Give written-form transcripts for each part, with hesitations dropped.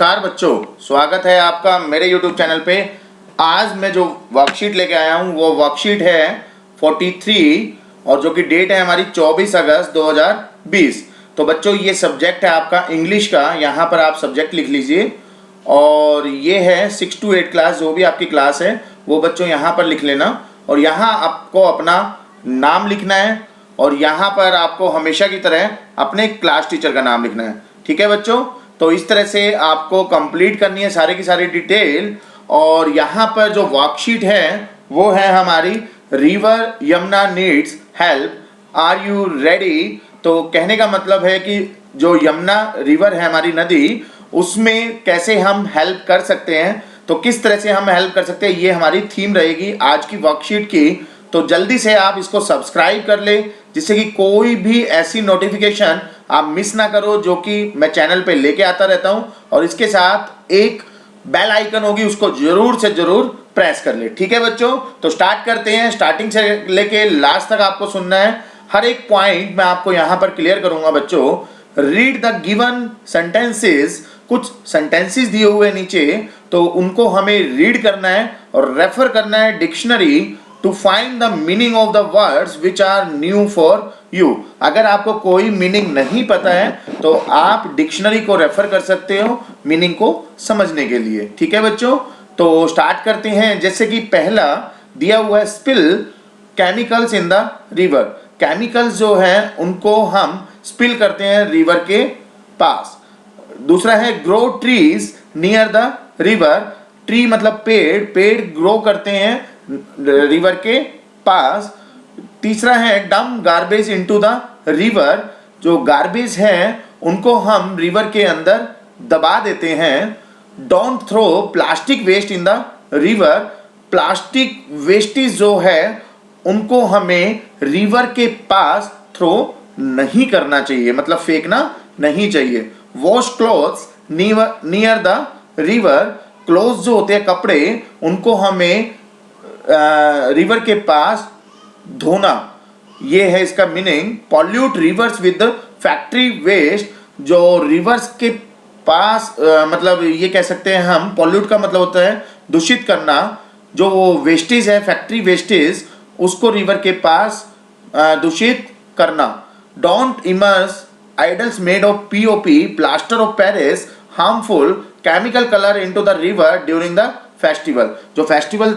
नमस्कार बच्चों, स्वागत है आपका मेरे YouTube चैनल पे। आज मैं जो वर्कशीट लेके आया हूँ वो वर्कशीट है 43 और जो कि डेट है हमारी 24 अगस्त 2020। तो बच्चों ये सब्जेक्ट है आपका इंग्लिश का, यहाँ पर आप सब्जेक्ट लिख लीजिए। और ये है 6 to 8 क्लास, जो भी आपकी क्लास है वो बच्चों यहाँ पर लिख लेना। और यहाँ आपको अपना नाम लिखना है और यहाँ पर आपको हमेशा की तरह अपने क्लास टीचर का नाम लिखना है। ठीक है बच्चों, तो इस तरह से आपको कंप्लीट करनी है सारे की सारी डिटेल। और यहाँ पर जो वर्कशीट है वो है हमारी river Yamuna needs help, are you ready. तो कहने का मतलब है कि जो यमुना रिवर है हमारी नदी, उसमें कैसे हम हेल्प कर सकते हैं, तो किस तरह से हम हेल्प कर सकते हैं, ये हमारी थीम रहेगी आज की वर्कशीट की। तो जल्दी से आप इसको सब्सक्राइब कर ले जिससे कि कोई भी ऐसी नोटिफिकेशन आप मिस ना करो जो कि मैं चैनल पे लेके आता रहता हूं। और इसके साथ एक बेल आइकन होगी, उसको जरूर से जरूर प्रेस कर ले। ठीक है बच्चों, तो स्टार्ट करते हैं। स्टार्टिंग से लेके लास्ट तक आपको सुनना है, हर एक पॉइंट मैं आपको यहां पर क्लियर करूंगा बच्चों। रीड द गिवन सेंटेंसेस, कुछ सेंटेंसेस दिए हुए नीचे, तो उनको हमें रीड करना है और रेफर करना है dictionary to find the meaning of the words which are new for you. अगर आपको कोई मीनिंग नहीं पता है तो आप डिक्शनरी को रेफर कर सकते हो मीनिंग को समझने के लिए। ठीक है बच्चों, तो स्टार्ट करते हैं। जैसे कि पहला दिया हुआ है spill chemicals in the river. Chemicals जो है उनको हम स्पिल करते हैं रिवर के पास। दूसरा है grow trees near the river. Tree मतलब पेड़, पेड़ ग्रो करते हैं रिवर के पास। तीसरा है dump garbage into the river. जो गार्बेज है उनको हम रिवर के अंदर दबा देते हैं। Don't throw plastic waste in the river. Plastic wastage जो है उनको हमें रिवर के पास थ्रो नहीं करना चाहिए, मतलब फेंकना नहीं चाहिए। Wash clothes near the river. Clothes जो होते हैं कपड़े, उनको हमें रिवर के पास धोना, ये है इसका meaning. Pollute rivers with factory waste. जो रिवर्स के पास मतलब ये कह सकते हैं हम, पॉल्यूट का मतलब होता है दूषित करना। जो वो वेस्टेज है, फैक्ट्री वेस्टेज, उसको रिवर के पास दूषित करना। Don't immerse idols made of POP, plaster of Paris, harmful chemical colour into the river during the festival. जो फेस्टिवल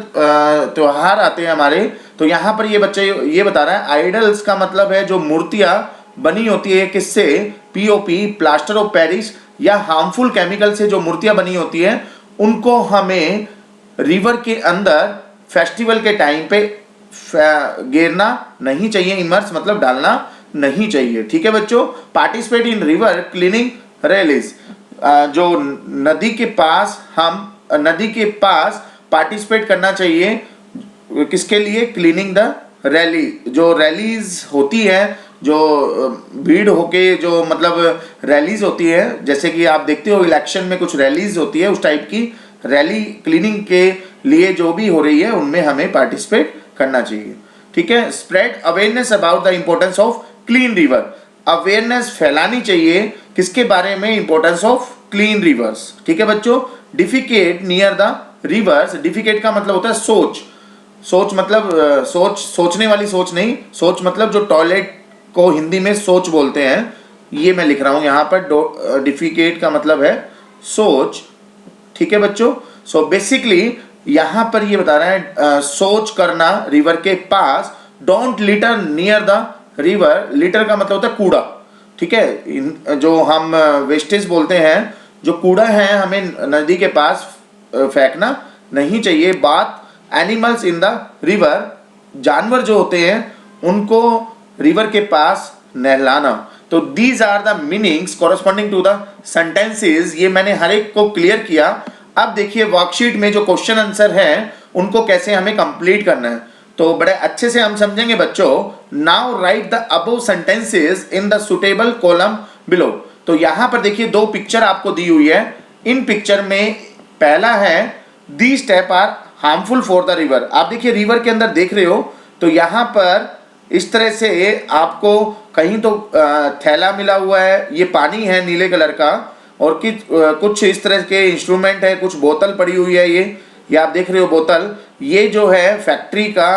त्योहार आते हैं हमारे, तो यहाँ पर ये बच्चे ये बता रहा है आइडल्स का मतलब है जो मूर्तियाँ बनी होती है किससे, पीओपी, प्लास्टर ऑफ पेरिस या हार्मफुल केमिकल से जो मूर्तियाँ बनी होती हैं, उनको हमें रिवर के अंदर फेस्टिवल के टाइम पे गिरना नहीं चाहिए। इमर्स मतलब डालना नहीं चाहिए। ठीक है बच्चों। Participate in river cleaning rallies. जो नदी के पास, हम नदी के पास पार्टिसिपेट करना चाहिए किसके लिए, क्लीनिंग द रैली। जो रैलीज होती है, जो भीड़ होके जो मतलब रैलीज होती है, जैसे कि आप देखते हो इलेक्शन में कुछ रैलीज होती है, उस टाइप की रैली क्लीनिंग के लिए जो भी हो रही है उनमें हमें पार्टिसिपेट करना चाहिए। ठीक है। Spread awareness about the importance of clean river. Awareness फैलानी चाहिए किसके बारे में, इंपॉर्टेंस ऑफ क्लीन रिवर्स। ठीक है बच्चों। Defecate near the reverse. Defecate का मतलब होता है सोच। सोच मतलब सोचने वाली सोच नहीं, सोच मतलब जो टॉयलेट को हिंदी में सोच बोलते हैं, ये मैं लिख रहा हूं यहाँ पर। डिफिकेट का मतलब है सोच। ठीक है बच्चों। सो बेसिकली यहाँ पर ये बता रहा है सोच करना रिवर के पास। Don't litter near the river. Litter का मतलब होता है कूड़ा। ठीक है। जो हम वेस्टेज बोलते हैं, जो कूड़ा है हमें नदी के पास फेंकना नहीं चाहिए। बात एनिमल्स इन द रिवर। जानवर जो होते हैं उनको रिवर के पास नहलाना। तो these are the meanings corresponding to the sentences. ये मैंने हर एक को क्लियर किया। अब देखिए वर्कशीट में जो क्वेश्चन आंसर है उनको कैसे हमें कंप्लीट करना है, तो बड़े अच्छे से हम समझेंगे बच्चों। Now right the above sentences in the suitable column below. तो यहां पर देखिए दो पिक्चर आपको दी हुई है। इन पिक्चर में पहला है the step are harmful for the river. आप देखिए रिवर के अंदर देख रहे हो, तो यहां पर इस तरह से आपको कहीं तो थैला मिला हुआ है, ये पानी है नीले कलर का, और कुछ इस तरह के इंस्ट्रूमेंट है, कुछ बोतल पड़ी हुई है। ये आप देख रहे हो बोतल, ये जो है फैक्ट्री का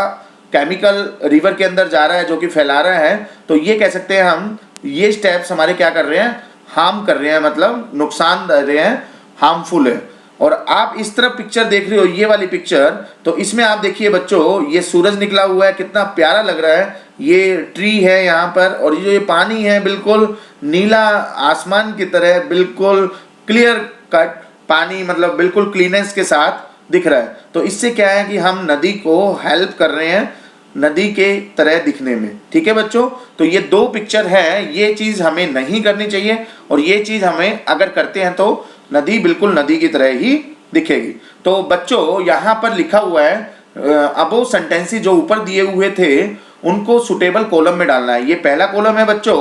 केमिकल रिवर के अंदर जा रहा है जो कि फैला रहा है। तो ये कह सकते हैं हम, ये स्टेप्स हमारे क्या कर रहे हैं, हार्म कर रहे हैं, मतलब नुकसान दे रहे हैं, हार्मफुल है। और आप इस तरफ पिक्चर देख रहे हो, ये वाली पिक्चर, तो इसमें आप देखिए बच्चों, ये सूरज निकला हुआ है, कितना प्यारा लग रहा है। ये ट्री है यहाँ पर, और ये पानी है बिल्कुल नीला आसमान की तरह, बिल्कुल क्लियर कट पानी, मतलब बिल्कुल क्लीनेस के साथ दिख रहा है। तो इससे क्या है कि हम नदी को हेल्प कर रहे हैं नदी के तरह दिखने में। ठीक है बच्चों, तो ये दो पिक्चर है, ये चीज़ हमें नहीं करनी चाहिए, और ये चीज़ हमें अगर करते हैं तो नदी बिल्कुल नदी की तरह ही दिखेगी। तो बच्चों यहाँ पर लिखा हुआ है अबोव सेंटेंसेस जो ऊपर दिए हुए थे उनको सुटेबल कॉलम में डालना है। ये पहला कॉलम है बच्चों,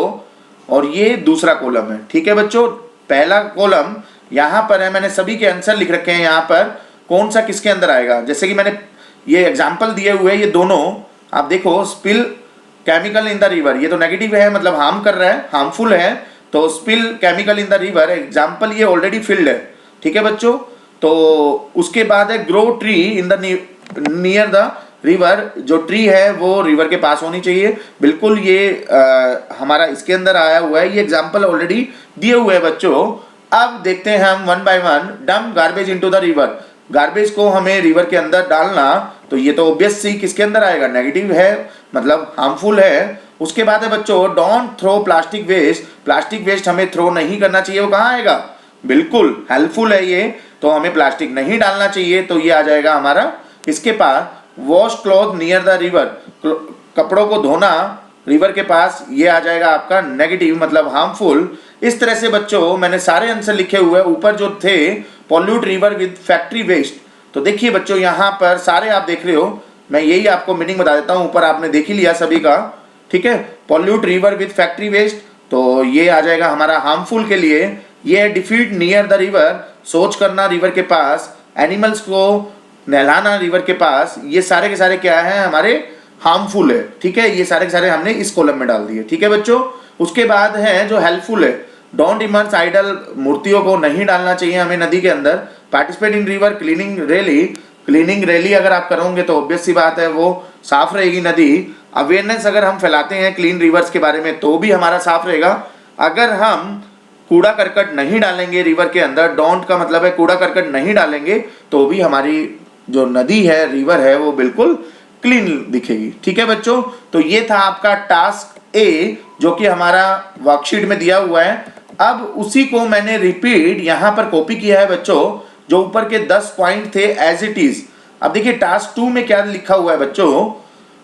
और ये दूसरा कॉलम है। ठीक है बच्चों, पहला कॉलम यहाँ पर है, मैंने सभी के आंसर लिख रखे हैं यहाँ पर, कौन सा किसके अंदर आएगा। जैसे कि मैंने ये एग्जाम्पल दिए हुए, ये दोनों आप देखो, spill chemical in the river, ये तो नेगेटिव है, मतलब हार्म कर रहा है, हार्मफुल है। तो spill chemical in the river example ये ऑलरेडी फिल्ड है। ठीक है बच्चों, तो उसके बाद है grow tree in the near the river, जो ट्री है वो रिवर के पास होनी चाहिए। बिल्कुल ये हमारा इसके अंदर आया हुआ है, ये एग्जाम्पल ऑलरेडी दिए हुए हैं बच्चों। अब देखते हैं हम one by one, dump garbage into the river, garbage को हमें रिवर के अंदर डालना, तो ये तो ऑब्वियस सी किसके अंदर आएगा, नेगेटिव है, मतलब हार्मफुल है। उसके बाद है बच्चों don't throw plastic waste, plastic waste हमें थ्रो नहीं करना चाहिए, वो कहाँ आएगा, बिल्कुल हेल्पफुल है ये, तो हमें प्लास्टिक नहीं डालना चाहिए, तो ये आ जाएगा हमारा इसके पास। Wash cloth near the river, कपड़ों को धोना रिवर के पास, ये आ जाएगा आपका नेगेटिव, मतलब हार्मफुल। इस तरह से बच्चों मैंने सारे आंसर लिखे हुए, ऊपर जो थे pollute river with factory waste, तो देखिए बच्चों यहाँ पर सारे आप देख रहे हो, मैं यही आपको मीनिंग बता देता हूँ, ऊपर आपने देख ही लिया सभी का। ठीक है, pollute river with factory waste, तो ये आ जाएगा हमारा हार्मफुल के लिए। ये डिफीट नियर द रिवर, सोच करना रिवर के पास, एनिमल्स को नहलाना रिवर के पास, ये सारे के सारे क्या है हमारे हार्मफुल है। ठीक है, ये सारे के सारे हमने इस कॉलम में डाल दिए। ठीक है बच्चों, उसके बाद है जो हेल्पफुल है, डोंट इमर्स आइडल, मूर्तियों को नहीं डालना चाहिए हमें नदी के अंदर। Participate in river cleaning rally, cleaning rally अगर आप करोगे तो ऑब्वियस सी बात है वो साफ रहेगी नदी। अवेयरनेस अगर हम फैलाते हैं क्लीन रिवर्स के बारे में तो भी हमारा साफ रहेगा। अगर हम कूड़ा करकट नहीं डालेंगे रिवर के अंदर, डोंट का मतलब है कूड़ा करकट नहीं डालेंगे, तो भी हमारी जो नदी है, रिवर है, वो बिल्कुल क्लीन दिखेगी। ठीक है बच्चों, तो ये था आपका टास्क ए जो कि हमारा वर्कशीट में दिया हुआ है। अब उसी को मैंने रिपीट यहाँ पर कॉपी किया है बच्चों, जो ऊपर के 10 पॉइंट थे एज इट इज। अब देखिए टास्क 2 में क्या लिखा हुआ है बच्चों,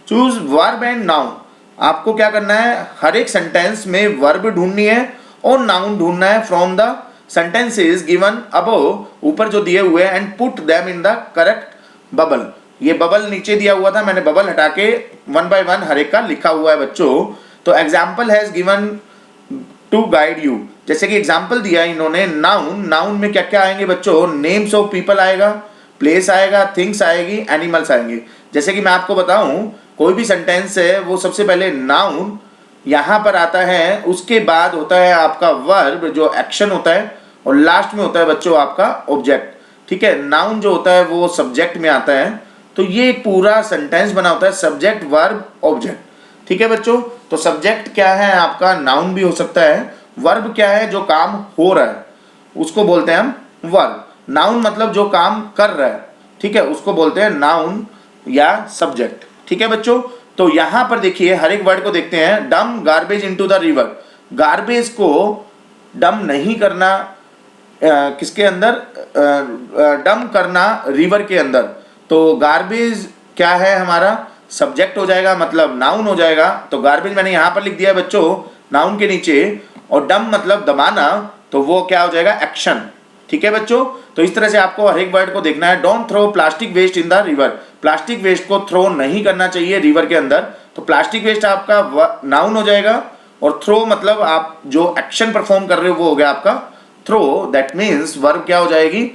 चूज वर्ब एंड नाउन। आपको क्या करना है, हर एक सेंटेंस में वर्ब ढूंढनी है और नाउन ढूंढना है from the sentences given above, ऊपर जो दिए हुए हैं, and put them in the correct bubble. ये बबल नीचे दिया हुआ था, मैंने बबल हटा के वन बाय वन हर एक का लिखा हुआ है बच्चों। तो example has given to guide you, जैसे कि एग्जाम्पल दिया इन्होंने नाउन, नाउन में क्या क्या आएंगे बच्चों, नेम्स ऑफ पीपल आएगा, प्लेस आएगा, थिंग्स आएगी, एनिमल्स आएंगे। जैसे कि मैं आपको बताऊं, कोई भी सेंटेंस है वो सबसे पहले नाउन यहाँ पर आता है, उसके बाद होता है आपका वर्ब जो एक्शन होता है, और लास्ट में होता है बच्चों आपका ऑब्जेक्ट। ठीक है, नाउन जो होता है वो सब्जेक्ट में आता है, तो ये पूरा सेंटेंस बना होता है सब्जेक्ट वर्ब ऑब्जेक्ट। ठीक है बच्चों, तो सब्जेक्ट क्या है आपका, नाउन भी हो सकता है, वर्ब क्या है जो काम हो रहा है उसको बोलते हैं हम वर्ब, नाउन मतलब जो काम कर रहा है, ठीक है, उसको बोलते हैं नाउन या सब्जेक्ट। ठीक है बच्चों, तो यहां पर देखिए हर एक वर्ड को देखते हैं। Dump garbage into the river, garbage को डंप नहीं करना किसके अंदर, डंप करना रिवर के अंदर, तो गार्बेज क्या है हमारा, सब्जेक्ट हो जाएगा, मतलब नाउन हो जाएगा। तो गार्बेज मैंने यहाँ पर लिख दिया है बच्चों नाउन के नीचे, और डंप मतलब दबाना, तो वो क्या हो जाएगा, एक्शन। ठीक है बच्चों, तो इस तरह से आपको हर एक वर्ड को देखना है। Don't throw plastic waste in the river, plastic waste को थ्रो नहीं करना चाहिए रिवर के अंदर, तो प्लास्टिक वेस्ट आपका नाउन हो जाएगा, और थ्रो मतलब आप जो एक्शन परफॉर्म कर रहे हो वो हो गया आपका थ्रो, दैट मीन्स वर्ब क्या हो जाएगी,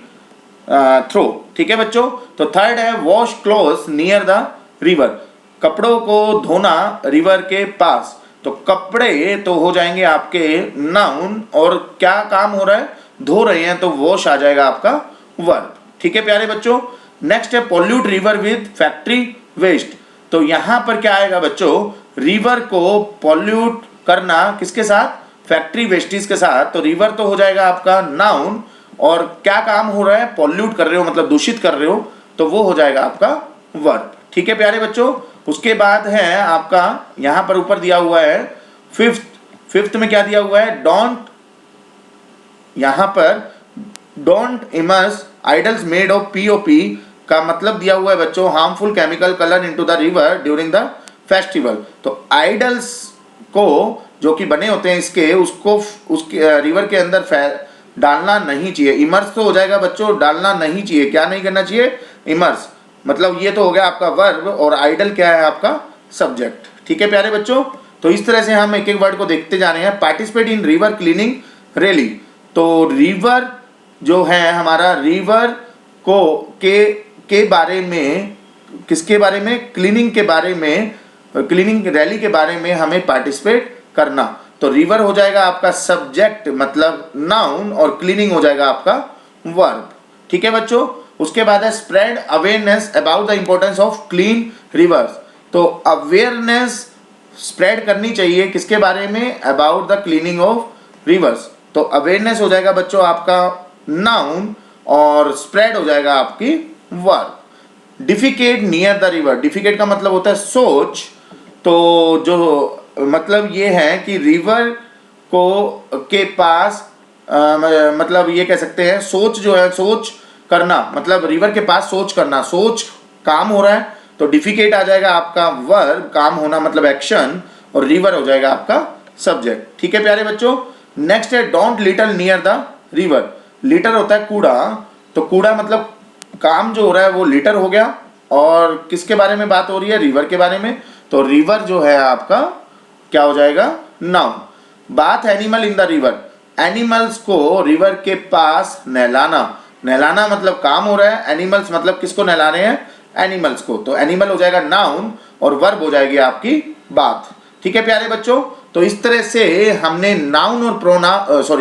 थ्रो। ठीक है बच्चों, तो थर्ड है wash clothes near the river, कपड़ों को धोना रिवर के पास, तो कपड़े तो हो जाएंगे आपके नाउन, और क्या काम हो रहा है, धो रहे हैं तो वॉश आ जाएगा आपका वर्ब। ठीक है प्यारे बच्चों। नेक्स्ट है pollute river with factory waste. तो यहां पर क्या आएगा बच्चों, रिवर को पॉल्यूट करना किसके साथ, फैक्ट्री वेस्टेज के साथ। तो रिवर तो हो जाएगा आपका नाउन, और क्या काम हो रहा है, पॉल्यूट कर रहे हो मतलब दूषित कर रहे हो, तो वो हो जाएगा आपका वर्ब। ठीक है प्यारे बच्चों। उसके बाद है आपका यहां पर ऊपर दिया हुआ है फिफ्थ में क्या दिया हुआ है, डोंट, यहां पर don't immerse idols made of POP का मतलब दिया हुआ है बच्चों harmful chemical colour into the river during the festival. तो आइडल्स को जो कि बने होते हैं इसके, उसको उसके रिवर के अंदर डालना नहीं चाहिए। इमर्स तो हो जाएगा बच्चों, डालना नहीं चाहिए, क्या नहीं करना चाहिए, इमर्स, मतलब ये तो हो गया आपका वर्ब, और आइडल क्या है आपका सब्जेक्ट। ठीक है प्यारे बच्चों। तो इस तरह से हम एक एक वर्ड को देखते जा रहे हैं। Participate in river cleaning rally. तो रिवर जो है हमारा, रिवर को के बारे में, किसके बारे में, क्लीनिंग के बारे में, क्लीनिंग रैली के बारे में हमें पार्टिसिपेट करना। तो रिवर हो जाएगा आपका सब्जेक्ट मतलब नाउन, और क्लीनिंग हो जाएगा आपका वर्ब। ठीक है बच्चों। उसके बाद है spread awareness about the importance of clean reverse. तो अवेयरनेस स्प्रेड करनी चाहिए किसके बारे में, about the cleaning of reverse. तो अवेयरनेस हो जाएगा बच्चों आपका नाउन, और स्प्रेड हो जाएगा आपकी verb. Defecate near the river. Defecate का मतलब होता है सोच। तो जो मतलब ये है कि रिवर को के पास मतलब ये कह सकते हैं सोच जो है, सोच करना, मतलब रिवर के पास सोच करना, सोच काम हो रहा है, तो डिफिकेट आ जाएगा आपका वर्ब, काम होना मतलब एक्शन, और रिवर हो जाएगा आपका सब्जेक्ट। ठीक है प्यारे बच्चों। नेक्स्ट है don't litter near the river. Litre होता है कूड़ा, तो कूड़ा मतलब काम जो हो रहा है वो लिटर हो गया, और किसके बारे में बात हो रही है, रिवर के बारे में। तो रिवर जो है आपका क्या हो जाएगा, नाउन। बात animal in the river. Animals को रिवर के पास नहलाना। नहलाना मतलब काम हो रहा है, एनिमल्स मतलब किसको नहला रहे हैं, एनिमल्स को। तो एनिमल हो जाएगा नाउन, और वर्ब हो जाएगी आपकी बात। ठीक है प्यारे बच्चों। तो इस तरह से हमने नाउन और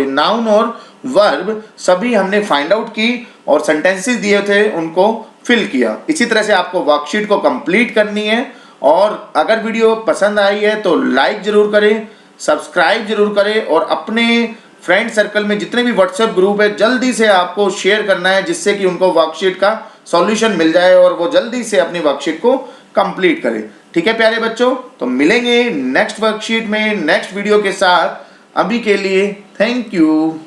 नाउन और वर्ब सभी हमने फाइंड आउट की, और सेंटेंसेस दिए थे उनको फिल किया। इसी तरह से आपको वर्कशीट को कंप्लीट करनी है। और अगर वीडियो पसंद आई है तो लाइक जरूर करें, सब्सक्राइब जरूर करें, और अपने फ्रेंड सर्कल में जितने भी व्हाट्सएप ग्रुप है जल्दी से आपको शेयर करना है, जिससे कि उनको वर्कशीट का सॉल्यूशन मिल जाए और वो जल्दी से अपनी वर्कशीट को कंप्लीट करें। ठीक है प्यारे बच्चों। तो मिलेंगे नेक्स्ट वर्कशीट में नेक्स्ट वीडियो के साथ। अभी के लिए थैंक यू।